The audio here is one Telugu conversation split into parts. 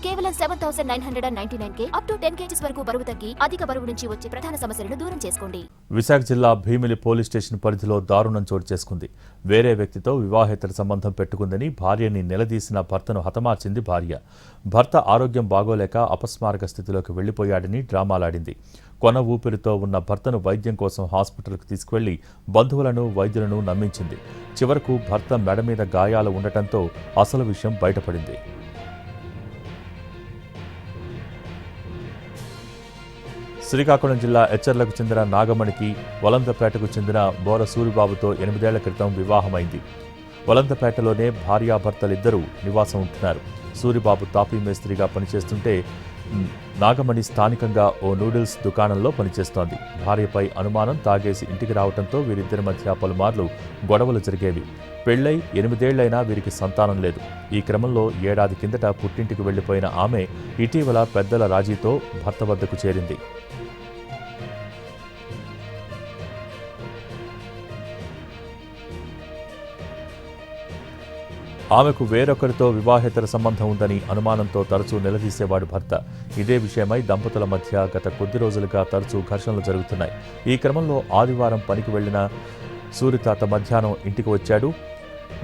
కేవలం 7,999 అప్ టు 10 kgs వరకు బరువు తగ్గి అధిక బరువు నుంచి వచ్చే ప్రధాన సమస్యలను దూరం చేసుకోండి. విశాఖ జిల్లా భీమిలి పోలీస్ స్టేషన్ పరిధిలో దారుణం చోటు చేసుకుంది. వేరే వ్యక్తితో వివాహేతర సంబంధం పెట్టుకుందని భార్యని నిలదీసిన భర్తను హతమార్చింది భార్య. భర్త ఆరోగ్యం బాగోలేక అపస్మారక స్థితిలోకి వెళ్లిపోయాడని డ్రామాలాడింది. కొన ఊపిరితో ఉన్న భర్తను వైద్యం కోసం హాస్పిటల్కు తీసుకువెళ్లి బంధువులను వైద్యులను నమ్మించింది. చివరకు భర్త మెడ మీద గాయాలు ఉండటంతో అసలు విషయం బయటపడింది. శ్రీకాకుళం జిల్లా ఎచ్చర్లకు చెందిన నాగమణికి వలంతపేటకు చెందిన బోర సూరిబాబుతో 8 ఏళ్ల క్రితం వివాహమైంది. వలంతపేటలోనే భార్యాభర్తలిద్దరూ నివాసం ఉంటున్నారు. సూరిబాబు తాపీ మేస్త్రిగా పనిచేస్తుంటే నాగమణి స్థానికంగా ఓ నూడిల్స్ దుకాణంలో పనిచేస్తోంది. భార్యపై అనుమానం తాగేసి ఇంటికి రావడంతో వీరిద్దరి మధ్య పలుమార్లు గొడవలు జరిగేవి. పెళ్లై 8 ఏళ్లైనా వీరికి సంతానం లేదు. ఈ క్రమంలో ఏడాది కిందట పుట్టింటికి వెళ్లిపోయిన ఆమె ఇటీవల పెద్దల రాజీతో భర్త వద్దకు చేరింది. ఆమెకు వేరొకరితో వివాహేతర సంబంధం ఉందని అనుమానంతో తరచూ నిలదీసేవాడు భర్త. ఇదే విషయమై దంపతుల మధ్య గత కొద్ది రోజులుగా తరచూ ఘర్షణలు జరుగుతున్నాయి. ఈ క్రమంలో ఆదివారం పనికి వెళ్లిన సూరితాత మధ్యాహ్నం ఇంటికి వచ్చాడు.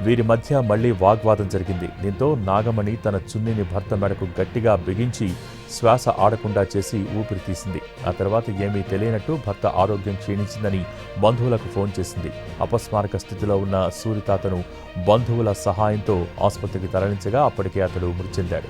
వీరి మధ్య మళ్లీ వాగ్వాదం జరిగింది. దీంతో నాగమణి తన చున్నీని భర్త మెడకు గట్టిగా బిగించి శ్వాస ఆడకుండా చేసి ఊపిరి తీసింది. ఆ తర్వాత ఏమీ తెలియనట్టు భర్త ఆరోగ్యం క్షీణించిందని బంధువులకు ఫోన్ చేసింది. అపస్మారక స్థితిలో ఉన్న సూరితాతను బంధువుల సహాయంతో ఆసుపత్రికి తరలించగా అప్పటికే అతడు మృతి చెందాడు.